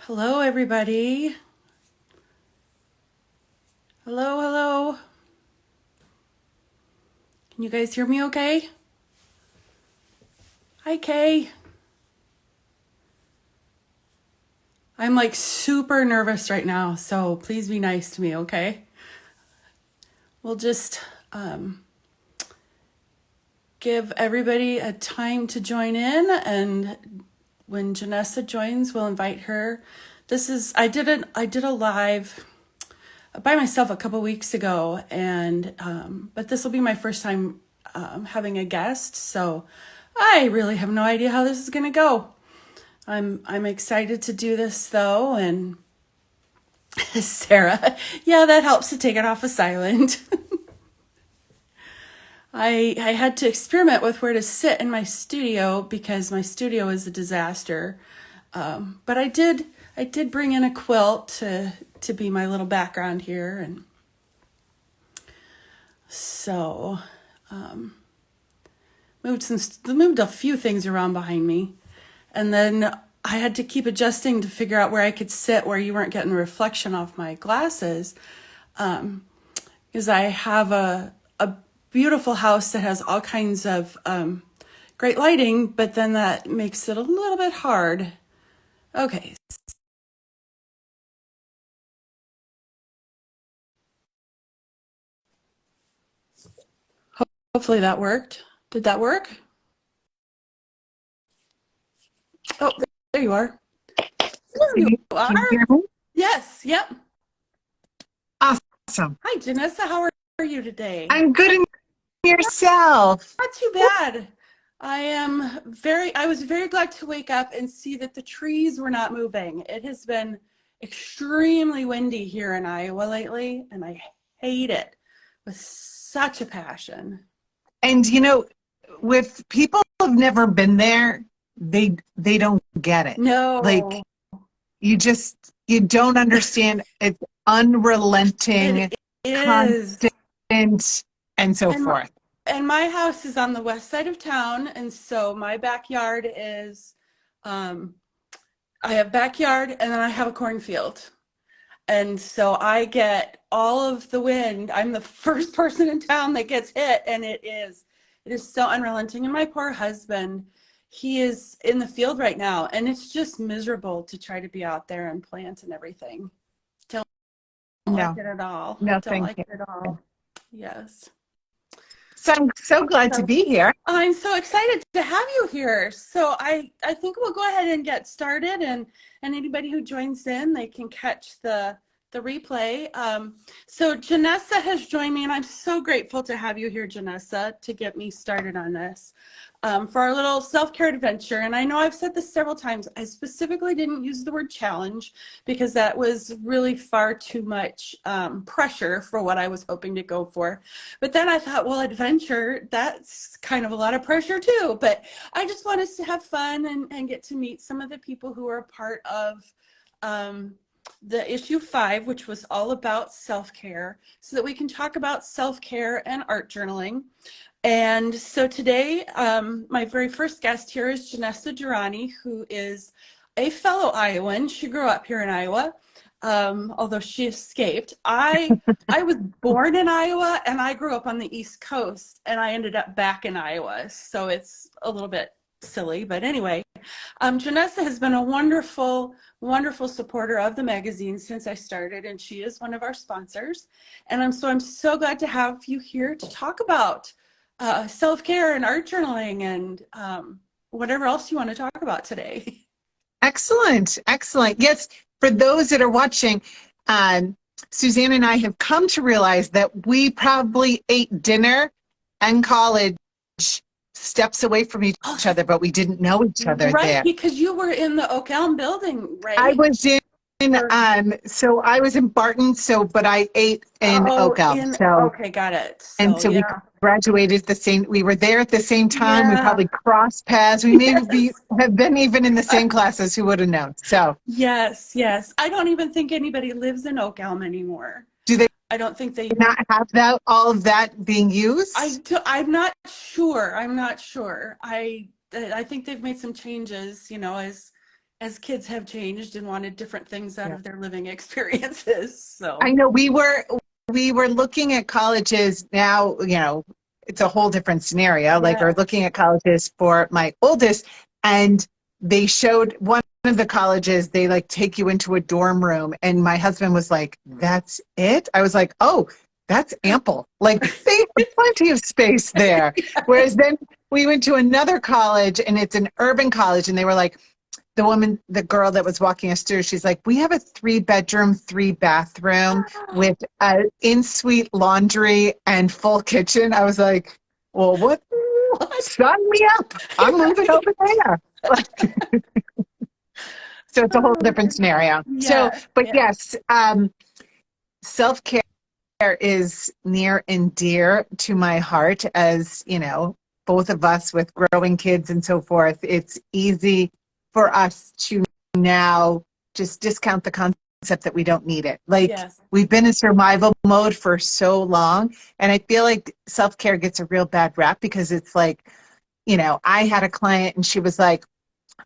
Hello, everybody. Hello, hello. Can you guys hear me okay? Hi, Kay. I'm like super nervous right now, so please be nice to me, okay? We'll just give everybody a time to join in, and when Jennessa joins, we'll invite her. I did a live by myself a couple weeks ago, and but this will be my first time having a guest, so I really have no idea how this is gonna go. I'm excited to do this though, and Sarah, yeah, that helps to take it off of silent. I had to experiment with where to sit in my studio because my studio is a disaster. But I did bring in a quilt to be my little background here, and so moved a few things around behind me, and then I had to keep adjusting to figure out where I could sit where you weren't getting the reflection off my glasses, because I have a beautiful house that has all kinds of great lighting, but then that makes it a little bit hard. Okay. Hopefully that worked. Did that work? Oh, there you are. There you are. Can you hear me? Yes. Yep. Awesome. Hi, Jennessa. How are you today? I'm good in yourself. Not too bad. I was very glad to wake up and see that the trees were not moving. It has been extremely windy here in Iowa lately, and I hate it with such a passion. And with people who've never been there, they don't get it. Like No, you don't understand. It's unrelenting, it is. constant, and so And my, forth. and my house is on the west side of town, and so my backyard is, um, I have backyard and then I have a cornfield. And so I get all of the wind. I'm the first person in town that gets hit, and it is so unrelenting. And my poor husband, he is in the field right now, and it's just miserable to try to be out there and plant and everything. Don't like No, it at all. no, Don't thank like you. it at all. Yes. So I'm so glad to So be here. I'm so excited to have you here. So I think we'll go ahead and get started, and anybody who joins in, they can catch the replay. So Jennessa has joined me, and I'm so grateful to have you here, Jennessa, to get me started on this. For our little self-care adventure. And I know I've said this several times. I specifically didn't use the word challenge because that was really far too much pressure for what I was hoping to go for. But then I thought, well, adventure, that's kind of a lot of pressure too. But I just want us to have fun and get to meet some of the people who are a part of the issue 5, which was all about self-care, so that we can talk about self-care and art journaling. And so today, my very first guest here is Jennessa Durrani, who is a fellow Iowan. She grew up here in Iowa, although she escaped. I was born in Iowa, and I grew up on the East Coast, and I ended up back in Iowa. So it's a little bit silly, but anyway. Jennessa has been a wonderful, wonderful supporter of the magazine since I started, and she is one of our sponsors. And I'm so glad to have you here to talk about self-care and art journaling and whatever else you want to talk about today. Excellent, excellent. Yes, for those that are watching, Suzanne and I have come to realize that we probably ate dinner and college steps away from each Oh, other, but we didn't know each other right, there. because you were in the Oak Elm building, I right? was so I was in Barton, but I ate in Oh, Oak Elm. okay, got it. And So so we yeah, graduated we were there at the same time. We yeah, probably crossed paths. We maybe yes. have been even in the same classes. Who would have known? So Yes, yes. I don't even think anybody lives in Oak Elm anymore. do they I don't think they. not have all of that being used? I'm not sure. I'm not sure. I think they've made some changes, as as kids have changed and wanted different things out Yeah. of their living experiences. I So, know we were looking at colleges now, it's a whole different scenario. Like we're yeah. looking at colleges for my oldest, and they showed one of the colleges, they like take you into a dorm room, and my husband was like, "That's it?" I was like, "Oh, that's ample. Like they have plenty of space there." Whereas then we went to another college, and it's an urban college, and they were like, the girl that was walking us through, she's like, "We have a 3-bedroom, 3-bathroom with an in-suite laundry and full kitchen." I was like, "Well, what? What? Sign me up. I'm moving Right. over there." So it's a whole different scenario. So, Yeah, but yeah, yes, self-care is near and dear to my heart, as both of us with growing kids and so forth. It's easy for us to now just discount the concept that we don't need it. Like yes. we've been in survival mode for so long, and I feel like self-care gets a real bad rap because it's like, I had a client and she was like,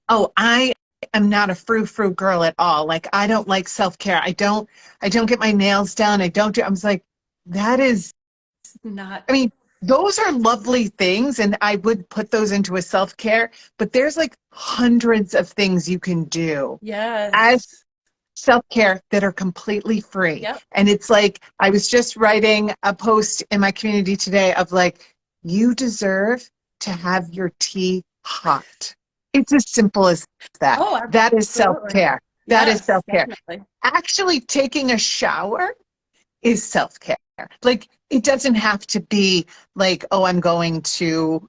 "Oh, I am not a frou-frou girl at all. Like I don't like self-care. I don't get my nails done. I was like, that is, Not, I mean, those are lovely things, and I would put those into a self-care, but there's like hundreds of things you can do as yes. self-care that are completely free. Yep. And it's like, I was just writing a post in my community today of like, you deserve to have your tea hot. It's as simple as that. Oh, That is absolutely. self-care. That is Yes, self-care. definitely. Actually taking a shower is self-care. Like it doesn't have to be like, oh, I'm going to,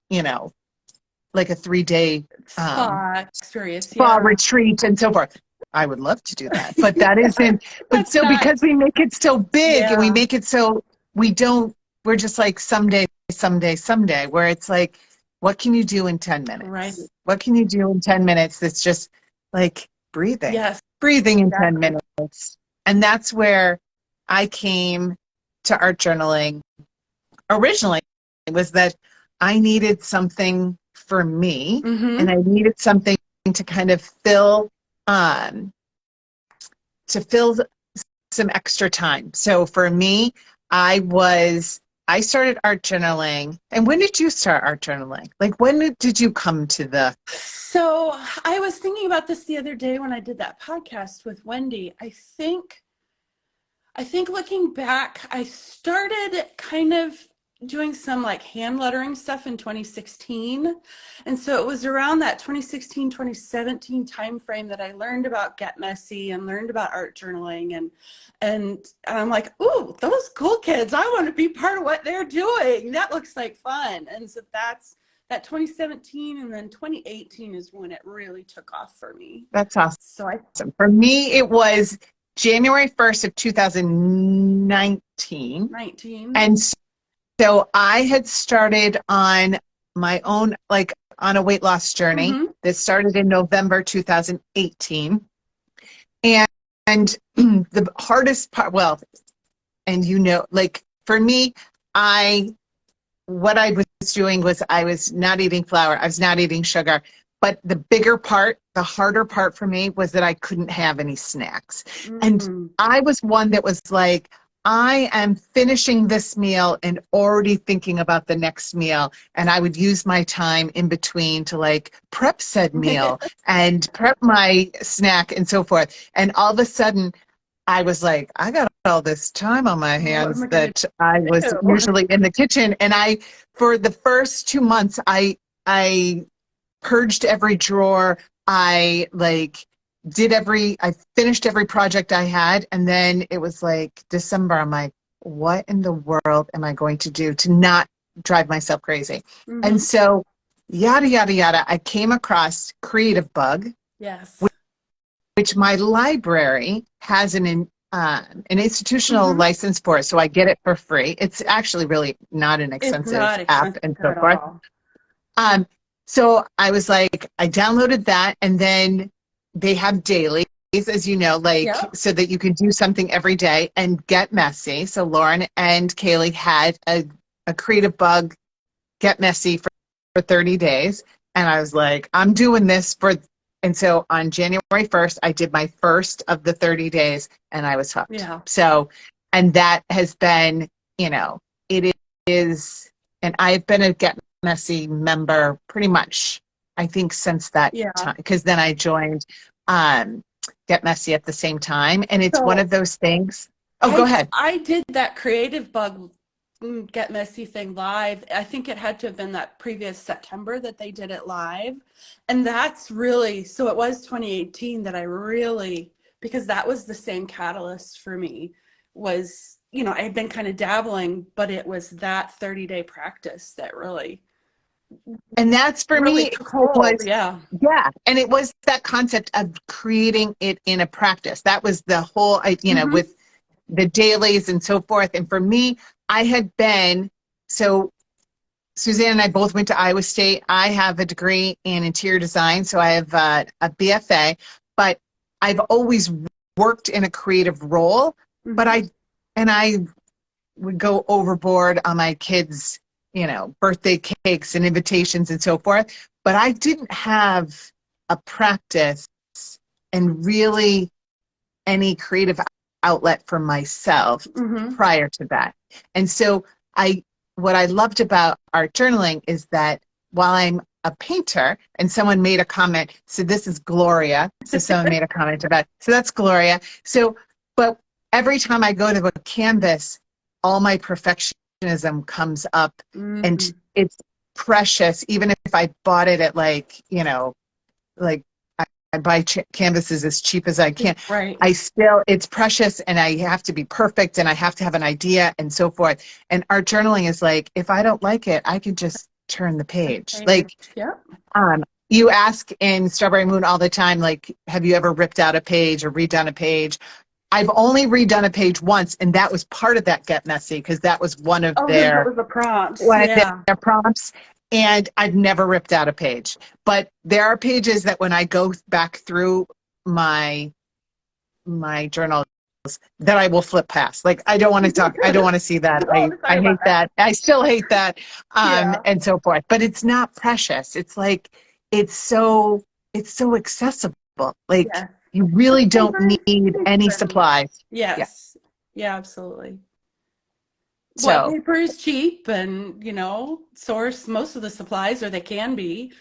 like a 3-day Spa experience. spa Yeah. retreat and so forth. I would love to do that, but that isn't. But That's so because not, we make it so big and we yeah, make it so we don't, we're just like someday, someday, someday, where it's like, what can you do in 10 right. minutes? What can you do in 10 minutes that's just like Yes, breathing in 10 exactly. minutes? And that's where I came to art journaling originally, was that I needed something for me, and Mm-hmm. I needed something to kind of um, fill some extra time. So for me, I started art journaling. And when did you start art journaling? Like when did you come to the So I was thinking about this the other day when I did that podcast with Wendy. I think looking back, I started kind of doing some like hand lettering stuff in 2016. And so it was around that 2016, 2017 timeframe that I learned about Get Messy and learned about art journaling. And I'm like, ooh, those cool kids, I want to be part of what they're doing. That looks like fun. And so that's that 2017, and then 2018 is when it really took off for me. That's awesome. So I For me, it was January 1st of 2019. 19. And so I had started on my own, like on a weight loss journey Mm-hmm. that started in November 2018. And the hardest part, well, and like for me, what I was doing was I was not eating flour, I was not eating sugar. But the bigger part, the harder part for me was that I couldn't have any snacks. And Mm-hmm. I was one that was like, I am finishing this meal and already thinking about the next meal. And I would use my time in between to like prep said meal and prep my snack and so forth. And all of a sudden, I was like, I got all this time on my What am hands I gonna that I was do? usually in the kitchen. And for the first 2 months, I purged every drawer. I finished every project I had. And then it was like December. I'm like, what in the world am I going to do to not drive myself crazy? And Mm-hmm. so, yada, yada, yada, I came across Creative Bug, Yes. which my library has an institutional Mm-hmm. license for it, so I get it for free. It's actually really not an It's expensive not app expensive and so at forth. all. Um, so I was like, I downloaded that, and then they have dailies, as you know, like Yep. so that you can do something every day and get messy. So Lauren and Kaylee had a Creative Bug Get Messy for 30 days. And I was like, I'm doing this for And so on January 1st, I did my first of the 30 days and I was hooked. Yeah. So, and that has been, it is, and I've been a Get Messy member pretty much, I think, since that Yeah. time, because then I joined Get Messy at the same time. And it's one So of those things. Oh, go ahead. I did that Creative Bug Get Messy thing live. I think it had to have been that previous September that they did it live. And that's really, so it was 2018 that I really, because that was the same catalyst for me, was, I had been kind of dabbling, but it was that 30-day practice that really, And that's for really me, took it hold. was, Yeah. yeah. And it was that concept of creating it in a practice. That was the whole, Mm-hmm. with the dailies and so forth. And for me, I had been, so Suzanne and I both went to Iowa State. I have a degree in interior design, so I have a BFA, but I've always worked in a creative role, but Mm-hmm. I would go overboard on my kids, birthday cakes and invitations and so forth. But I didn't have a practice and really any creative outlet for myself Mm-hmm. prior to that. And so what I loved about art journaling is that while I'm a painter and someone made a comment, so this is Gloria. So someone made a comment about, so that's Gloria. So, but every time I go to a canvas, all my perfectionism comes up Mm-hmm. and it's precious, even if I bought it at like I buy canvases as cheap as I can. Right. It's precious and I have to be perfect and I have to have an idea and so forth. And art journaling is like, if I don't like it, I can just turn the page. Like, Yep. you ask in Strawberry Moon all the time, like, have you ever ripped out a page or redone a page? I've only redone a page once, and that was part of that Get Messy because that was Oh, because it was the prompts. one of Yeah. their prompts. And I've never ripped out a page. But there are pages that when I go back through my journal that I will flip past. Like I don't want to talk, I don't want to see that. Oh, I sorry about hate that. that. I still hate that. Yeah. And so forth. But it's not precious. It's like it's so accessible. Like Yeah. you really don't Paper is need any cheap. supplies. Yeah. Yes. Yeah, absolutely. Well, So paper is cheap and, source most of the supplies, or they can be.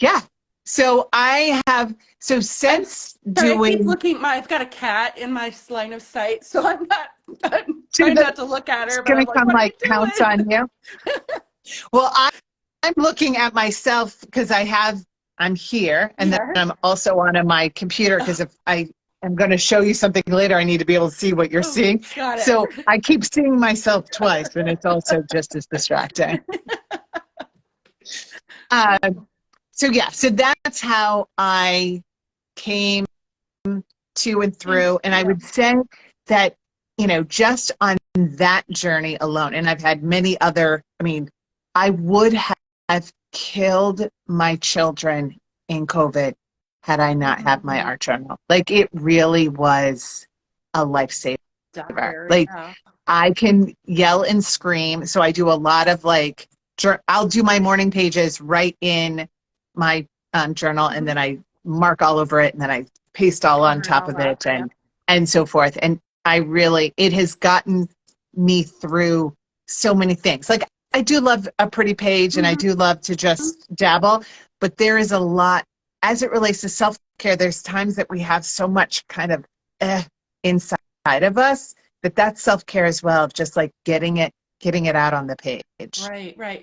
yeah. So I'm since sorry, I keep doing looking. I've got a cat in my line of sight, so I'm to trying the not to look at it's her, but gonna I'm like, come what are you like pounce doing? on you. Well, I'm looking at myself because I'm here and then Yeah. I'm also on my computer because if I am going to show you something later, I need to be able to see what you're Oh, seeing. got it. So I keep seeing myself twice and it's also just as distracting. Uh, so yeah, so that's how I came to and through. And I Yeah. would say that, just on that journey alone, and I've had many other, I would have killed my children in COVID had I not had my Mhm. art journal. Like it really was a lifesaver. Dire, Like yeah. I can yell and scream. So I do a lot of I'll do my morning pages right in my journal and Mhm. then I mark all over it and then I paste all on Cover it top all of up. it Yeah. and so forth. And it has gotten me through so many things. Like I do love a pretty page and I Mhm. do love to just dabble, but there is a lot as it relates to self-care. There's times that we have so much kind of inside of us that's self-care as well, just like getting it out on the page. Right, right.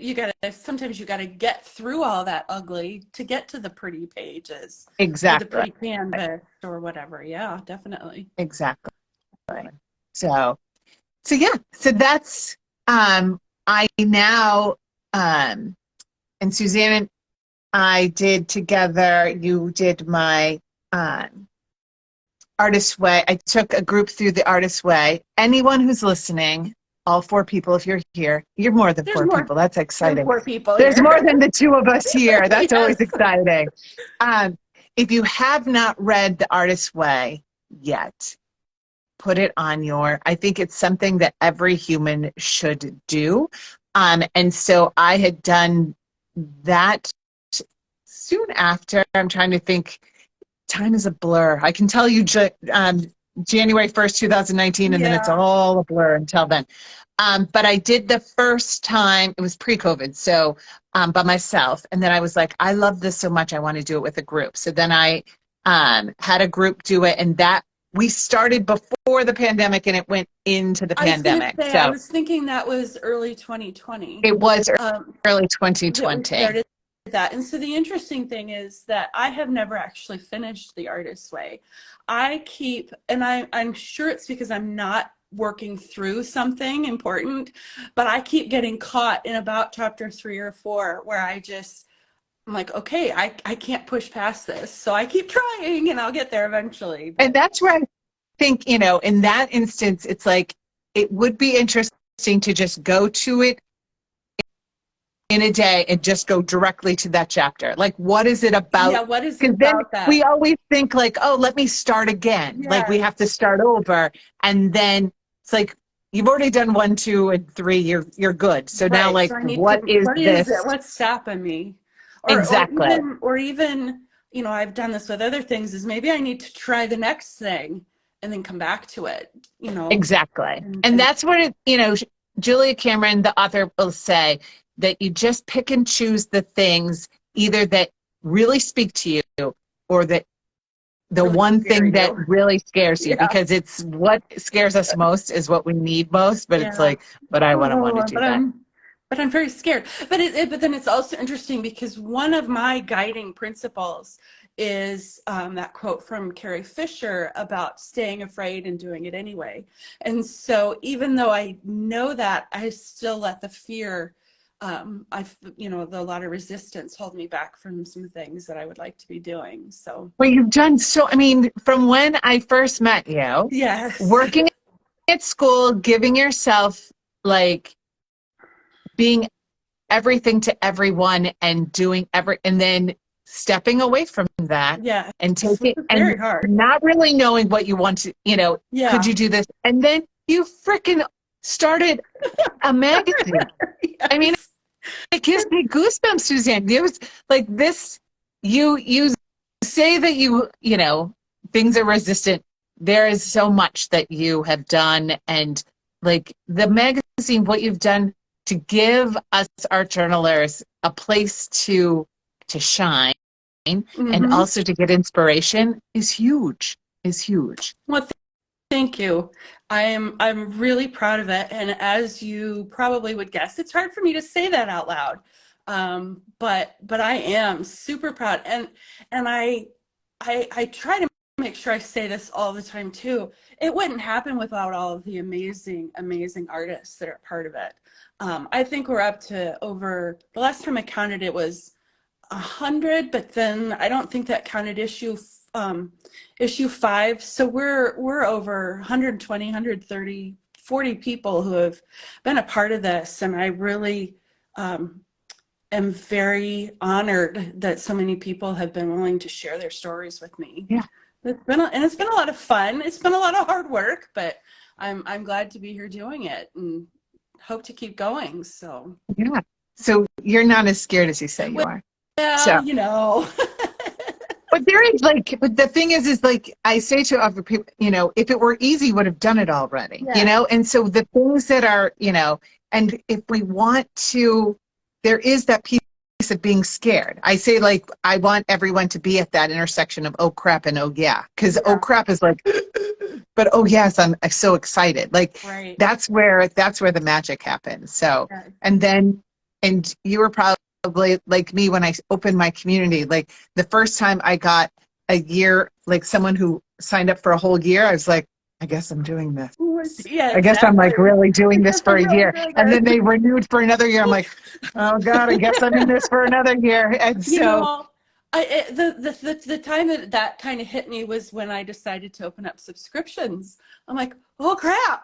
Sometimes you gotta get through all that ugly to get to the pretty pages or the Exactly. pretty canvas or whatever. Yeah, definitely. Exactly. So yeah. So that's I now and Suzanne and I did together, you did my Artist Way. I took a group through the Artist Way. Anyone who's listening, all four people, if you're here, you're more than There's four more people. That's than exciting. four people There's here. more than the two of us here. That's always Yes. exciting. If you have not read The Artist's Way yet, put it on I think it's something that every human should do. And so I had done that soon after. I'm trying to think time is a blur. I can tell you January 1st, 2019, and then it's Yeah. all a blur until then. But I did the first time, it was pre-COVID, so by myself. And then I was like, I love this so much, I want to do it with a group. So then I had a group do it, and that we started before the pandemic and it went into the I was going to pandemic. say, I So was thinking that was early 2020. it was Um, early that we 2020. started that. And so the interesting thing is that I have never actually finished The Artist's Way. I keep, and I'm sure it's because I'm not working through something important, but I keep getting caught in about chapter 3 or 4 where I'm like, okay, I can't push past this. So I keep trying and I'll get there eventually. And But that's where I think, in that instance, it's like, it would be interesting to just go to it in a day and just go directly to that chapter. Like, what is it yeah, about? what is it Because then about that? we always think like, oh, let me start again. Like we Yeah, have to start over. And then it's like, you've already done 1, 2, and 3. You're good. So now, right. like, So I need to, what is what is it? this? What's stopping me? Or Exactly. even, I've done this with other things, is maybe I need to try the next thing and then come back to it, Exactly. And and that's what Julia Cameron, the author, will say that you just pick and choose the things either that really speak to you or that the really one scare thing that you. really scares you, Yeah. because it's what scares us most is what we need most, but it's Yeah. like, but I wouldn't want to Oh, do that. but I'm very scared. But then it's also interesting because one of my guiding principles is that quote from Carrie Fisher about staying afraid and doing it anyway. And so even though I know that, I still let the fear, a lot of resistance hold me back from some things that I would like to be doing. So Well, you've done so, I mean, from when I first met you, yes. working at school, giving yourself, like, being everything to everyone and doing and then stepping away from that Yeah. and This taking was and very hard. not really knowing what you want to, could Yeah. you do this? And then you freaking started a magazine. I mean, Yes. it gives me goosebumps, Suzanne. It was like this, you say that things are resistant. There is so much that you have done, and like the magazine, what you've done to give us art journalers a place to shine and Hmm. also to get inspiration is huge, is huge. Well, thank you. I'm really proud of it. And as you probably would guess, it's hard for me to say that out loud. But I am super proud. And I try to make sure I say this all the time too. It wouldn't happen without all of the amazing, amazing artists that are part of it. I think we're up to over, the last time I counted it was 100, but then I don't think that counted issue 5. So we're over 120, 130, 40 people who have been a part of this, and I really am very honored that so many people have been willing to share their stories with me. Yeah. It's been a lot of fun. It's been a lot of hard work, but I'm glad to be here doing it and hope to keep going. So Yeah. So you're not as scared as you say you are. well, So, you know. but there is like, but the thing is like I say to other people, if it were easy, would have done it already, Yeah. And so the things that are, and if we want to, there is that piece of being scared. I say, like, I want everyone to be at that intersection of oh crap and oh yeah, because oh Yeah. crap is like, but oh yes, I'm so excited. Like Right. that's where the magic happens. So, Yeah. and you were probably like me when I opened my community. Like the first time I got a year, like someone who signed up for a whole year, I was like, I guess I'm doing this. Yeah, I guess I'm like exactly. really I doing this guess for I'm a really year. doing And then it. they renewed for another year. I'm like, oh God, I guess I'm in this for another year. And You so, know, the time that kind of hit me was when I decided to open up subscriptions. I'm like, oh crap,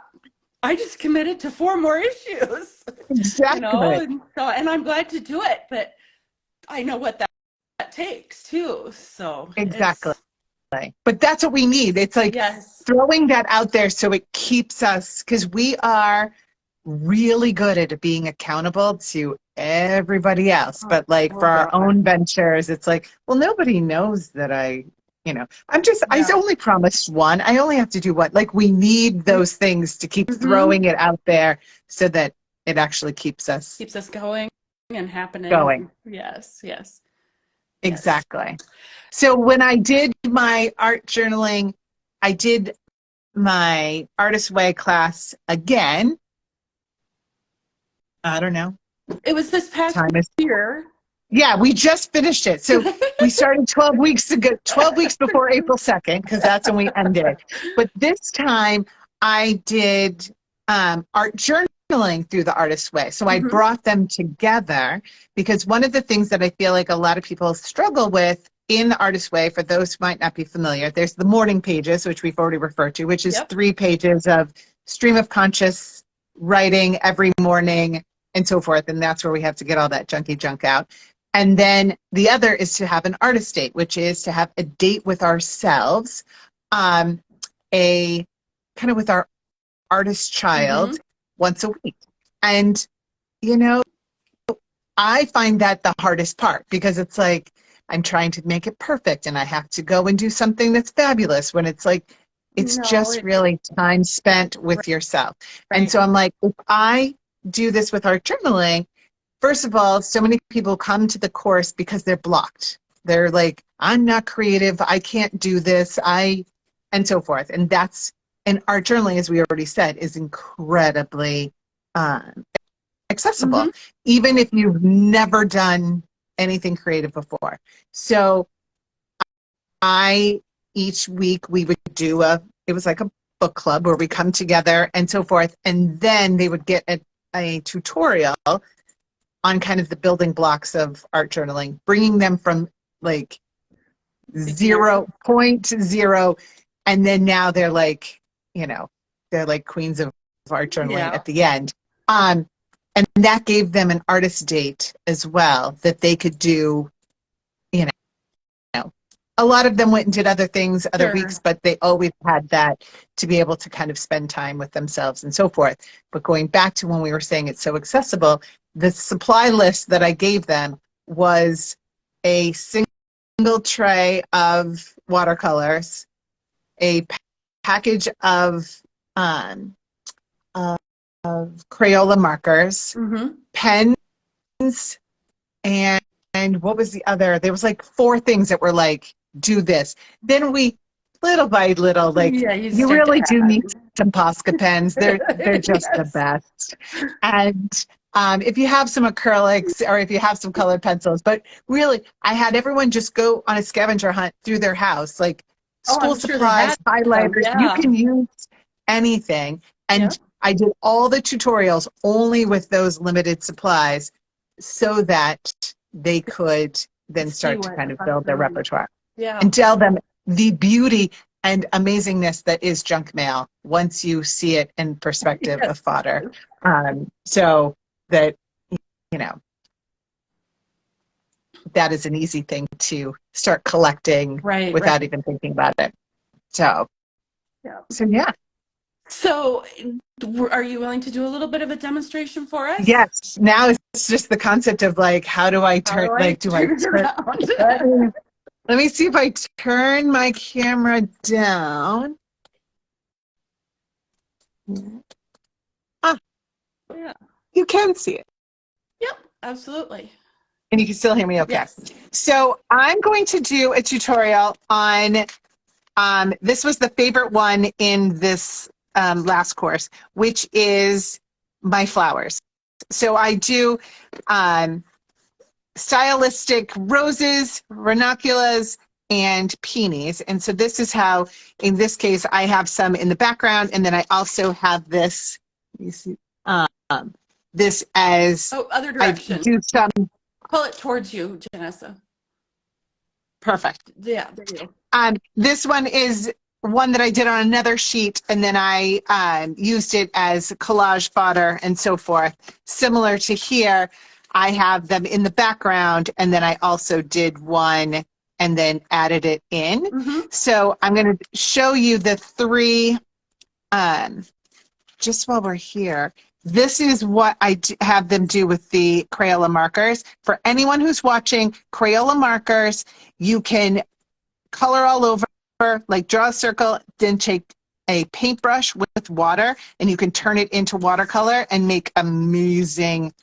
I just committed to 4 more issues, exactly, and I'm glad to do it, but I know what that takes too. So exactly. it's, But that's what we need. It's like yes. throwing that out there so it keeps us, because we are really good at being accountable to everybody else. Oh, But like for oh our God. own ventures, it's like, well, nobody knows that I I Yeah. only promised one. I only have to do one. Like, we need those things to keep Mm-hmm. throwing it out there so that it actually keeps us Keeps us going and happening. going. Yes, yes, yes. Exactly. So when I did my art journaling, I did my Artist Way class again. I don't know. It was this past Time is, year. yeah, we just finished it. So we started 12 weeks ago, 12 weeks before April 2nd, because that's when we ended. But this time I did art journaling through the Artist Way. So I Mhm. brought them together because one of the things that I feel like a lot of people struggle with in the Artist Way, for those who might not be familiar, there's the morning pages, which we've already referred to, which is Yep. 3 pages of stream of conscious writing every morning and so forth. And that's where we have to get all that junky junk out. And then the other is to have an artist date, which is to have a date with ourselves, um, a kind of with our artist child Mhm. once a week. And, you know, I find that the hardest part because it's like I'm trying to make it perfect and I have to go and do something that's fabulous when it's like, it's No, just really time spent with yourself. And right. so I'm like, if I do this with art journaling, first of all, so many people come to the course because they're blocked. They're like, I'm not creative. I can't do this. And so forth. And art journaling, as we already said, is incredibly accessible, Mhm. even if you've never done anything creative before. So each week we would do it was like a book club where we come together and so forth. And then they would get a tutorial on kind of the building blocks of art journaling, bringing them from like Beginner. 0.0, and then now they're like queens of art journaling Yeah. at the end. Um, and that gave them an artist date as well that they could do. You know, a lot of them went and did other things other weeks, Sure. but they always had that to be able to kind of spend time with themselves and so forth. But going back to when we were saying it's so accessible, the supply list that I gave them was a single tray of watercolors, a package um, of Crayola markers, Mhm. pens, and what was the other? There was like 4 things that were like, do this. Then we, little by little, like, Yeah, you you start to really do need add. some Posca pens. They're just the Yes. best. And if you have some acrylics or if you have some colored pencils, but really, I had everyone just go on a scavenger hunt through their house, like Oh, school I'm sure they supplies, had some. highlighters. You Yeah. can use anything. Yep. And I did all the tutorials only with those limited supplies so that they could then See start to what the kind of build their possibilities. repertoire Yeah. and tell them the beauty and amazingness that is junk mail once you see it in perspective Yes. of fodder. So that, you know, that is an easy thing to start collecting Right, right. without even thinking about it. So, Yeah. so yeah. So, are you willing to do a little bit of a demonstration for us? Yes. Now it's just the concept of like, how do I How turn, do I like, do I turn it turn, around? let me see if I turn my camera down. Ah, Yeah. you can see it. Yep, absolutely. And you can still hear me okay. Yes. So I'm going to do a tutorial on, this was the favorite one in this last course, which is my flowers. So I do um, stylistic roses, ranunculus, and peonies. And so this is how, in this case, I have some in the background, and then I also have this, you see, um, this as Oh, other I direction. do some, Pull it towards you, Jennessa. perfect. Yeah, there you go. This one is one that I did on another sheet, and then I used it as collage fodder and so forth. Similar to here, I have them in the background, and then I also did one and then added it in. Mm-hmm. So I'm going to show you the 3, just while we're here. This is what I have them do with the Crayola markers. For anyone who's watching, Crayola markers, you can color all over, like draw a circle, then take a paintbrush with water, and you can turn it into watercolor and make amazing,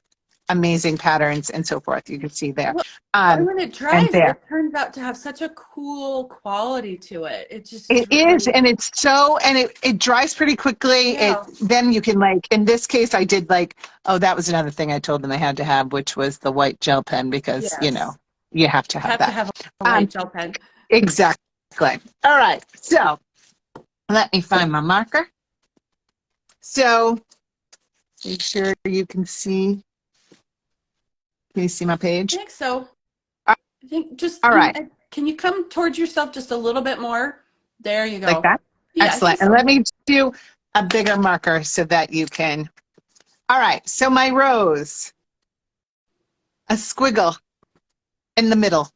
amazing patterns and so forth. You can see there. Well, and when it And dries, there. it turns out to have such a cool quality to it. It just is It is, really, and it's so, and it dries pretty quickly. yeah, Then you can like, in this case, I did like, oh, that was another thing I told them I had to have, which was the white gel pen because, yes. you have to You have have to that. have a Um, white gel pen. exactly. All right. So let me find my marker. So make sure you can see. Can you see my I page? think so. Uh, I think just, All right. can you come towards yourself just a little bit more? There you Like go. that? Yeah, I think Excellent. And so. let me do a bigger marker so that you can. All right. So my rose, a squiggle in the middle.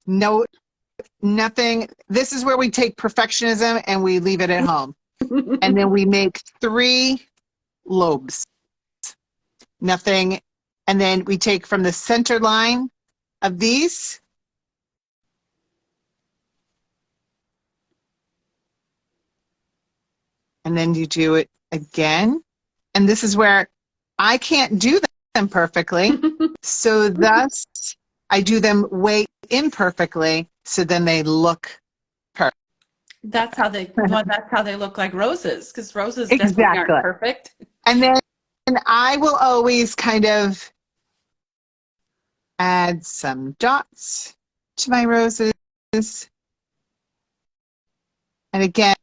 No, nothing. This is where we take perfectionism and we leave it at home. And then we make 3 lobes. Nothing. And then we take from the center line of these. And then you do it again. And this is where I can't do them perfectly. So thus I do them way imperfectly. So then they look perfect. That's how they look like roses, because roses definitely aren't Exactly. perfect. And then I will always kind of add some dots to my roses. And again,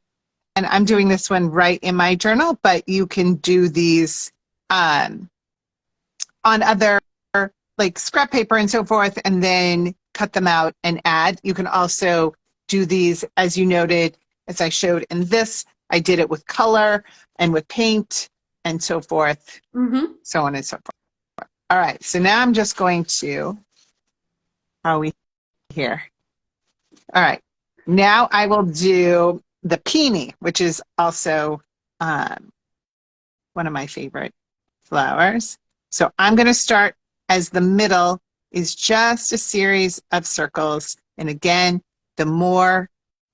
I'm doing this one right in my journal, but you can do these on other like scrap paper and so forth, and then cut them out and add. You can also do these, as you noted, as I showed in this, I did it with color and with paint and so forth, so on and so forth. All right, so now I'm just going to, are we here? All right, now I will do the peony, which is also one of my favorite flowers. So I'm going to start as the middle is just a series of circles. And again, the more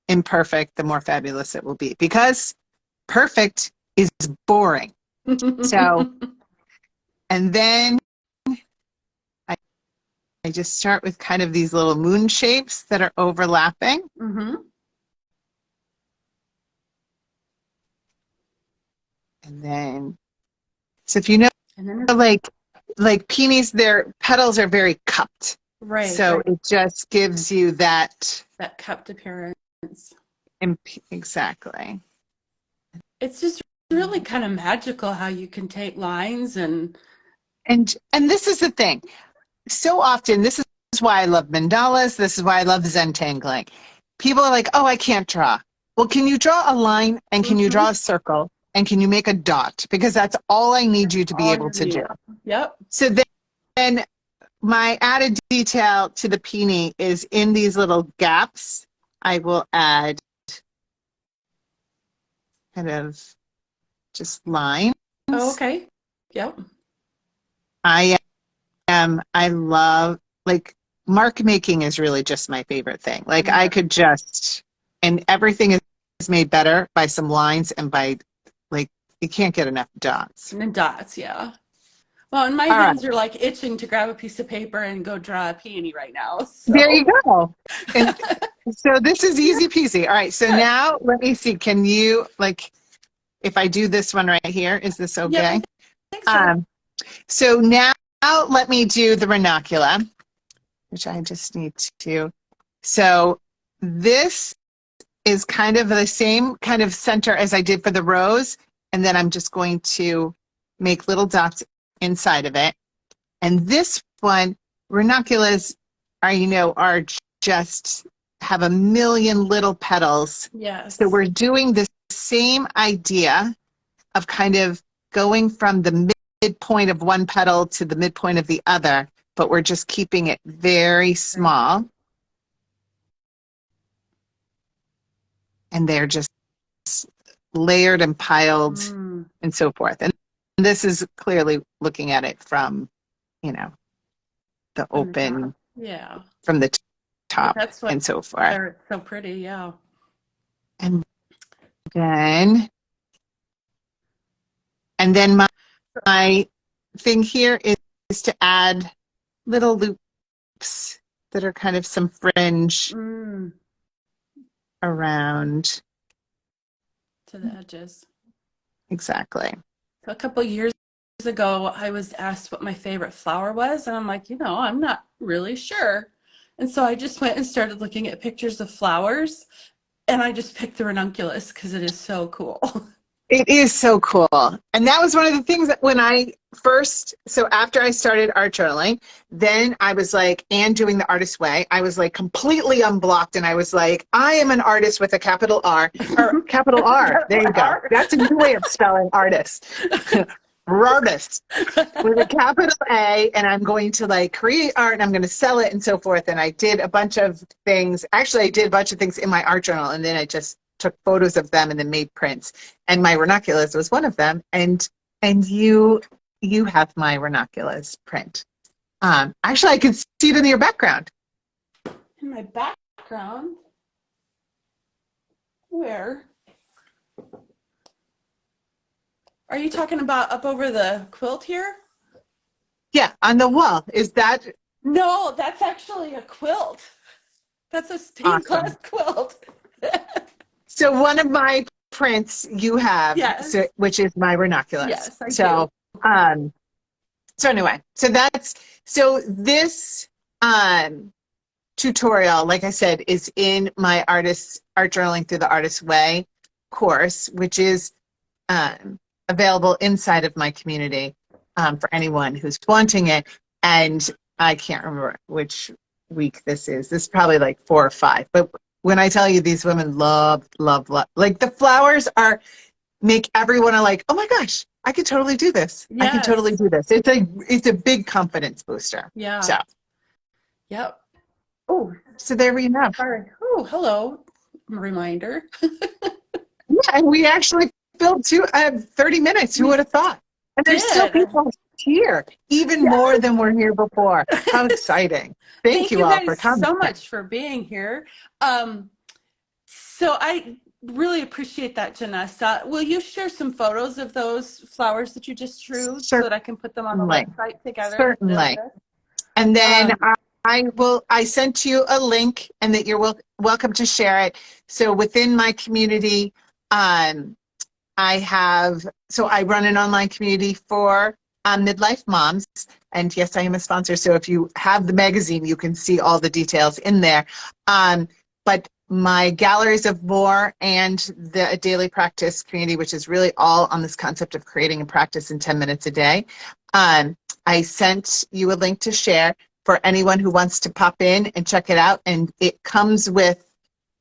imperfect, the more fabulous it will be, because perfect is boring. So, and then I just start with kind of these little moon shapes that are overlapping. And then, so if you know, And then, like peonies, their petals are very cupped. right, So right, it just gives you that. that cupped appearance. Exactly. It's just really kind of magical how you can take lines and And this is the thing. So often, this is why I love mandalas. This is why I love Zentangling. People are like, oh, I can't draw. Well, can you draw a line and can you draw a circle and can you make a dot? Because that's all I need you to be all able you to do. need. Yep. So then my added detail to the peony is in these little gaps, I will add kind of just lines. Oh, okay. Yep. I love, like, mark making is really just my favorite thing. Like I Yeah. could just, and everything is made better by some lines and by, like, you can't get enough dots. And then dots, yeah. Well, and my All right, hands are like itching to grab a piece of paper and go draw a peony right now. there you So, go. And so this is easy peasy. All right, so now let me see, can you, like, if I do this one right here, is this yep, okay? I think so. So now let me do the ranunculus, which I just need to. So this is kind of the same kind of center as I did for the rose. And then I'm just going to make little dots inside of it. And this one, ranunculus are just have a million little petals. So Yes. we're doing the same idea of kind of going from the midpoint of one petal to the midpoint of the other, but we're just keeping it very Right. small. And they're just layered and piled and so forth. And this is clearly looking at it from, the From the top. open, Yeah. from the top That's what and so forth. they're so pretty. Yeah. And then, and then my thing here is to add little loops that are kind of some fringe Mm, around. to the edges. Exactly. So a couple years ago, I was asked what my favorite flower was, and I'm like, I'm not really sure. And so I just went and started looking at pictures of flowers, and I just picked the ranunculus because it is so cool. It is so cool. And that was one of the things that when I first, so after I started art journaling, then I was like, and doing the artist way, I was like completely unblocked. And I was like, I am an artist with a capital R or capital R. There you go. That's a new way of spelling artist. Artist with a capital A, and I'm going to like create art and I'm going to sell it and so forth. And I did a bunch of things. Actually, I did a bunch of things in my art journal, and then I just took photos of them and then made prints. And my ranunculus was one of them. And you have my ranunculus print. Actually, I could see it in your background. In my background? Where? Are you talking about up over the quilt here? Yeah, on the wall. Is that No, that's actually a quilt. That's a stained glass awesome? quilt. So one of my prints you have, Yes, so, which is my ranunculus. yes, I do. Um, so anyway, so this tutorial, like I said, is in my art journaling through the artist way course, which is available inside of my community for anyone who's wanting it. And I can't remember which week this is. This is probably like 4 or 5. But when I tell you these women love, like the flowers make everyone like, oh my gosh, I could totally do this. I can totally Yes. do this. It's a big confidence booster. Yeah. So, Yep. Oh, so there we have. sorry. Oh, hello. Reminder. Yeah, and we actually filled 30 minutes. Who We would have thought? And there's still did. people here, even Yeah. more than were here before. How exciting. Thank Thank you you all for guys coming. so much for being here. So I really appreciate that, Jennessa. Will you share some photos of those flowers that you just drew so that I can put them on the Certainly. website together with Certainly. this? And then Um, I sent you a link and that you're welcome to share it. So within my community, I run an online community for midlife moms. And yes, I am a sponsor. So if you have the magazine, you can see all the details in there. But my Galleries of More and the Daily Practice community, which is really all on this concept of creating a practice in 10 minutes a day. I sent you a link to share for anyone who wants to pop in and check it out. And it comes with,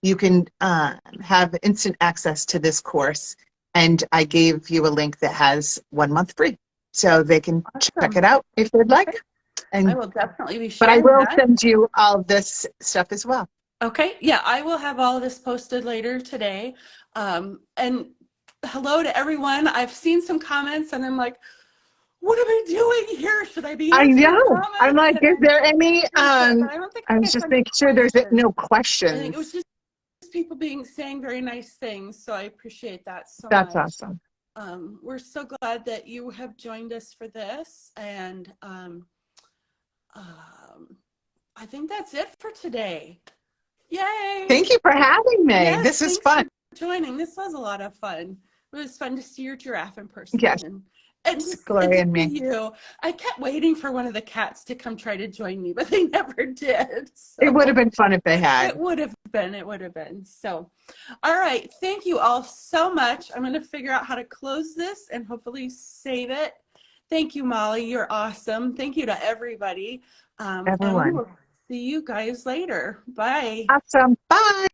you can have instant access to this course. And I gave you a link that has 1 month free. So they can check it out if they'd like. I And will definitely be but I sharing will that. send you all this stuff as well. Okay, yeah, I will have all of this posted later today. And hello to everyone. I've seen some comments and I'm like, what am I doing here? Should I be I answering know. I'm comments? like, is there any, But I don't think I was I just saw any making sure there's questions. no I think it was questions. just people saying very nice things. So I appreciate that so That's much. awesome. We're so glad that you have joined us for this. And I think that's it for today. Yay! Thank you for having me. Yes, This is thanks fun. for joining. This was a lot of fun. It was fun to see your giraffe in person Yes, and Gloria to and see me. you. I kept waiting for one of the cats to come try to join me, but they never did. It would So have been fun if they had. it would have been. It would have been. So, all right. Thank you all so much. I'm going to figure out how to close this and hopefully save it. Thank you, Molly. You're awesome. Thank you to everybody. And we Everyone. will see you guys later. Bye. Awesome. Bye.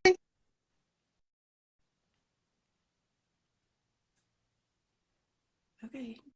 Okay.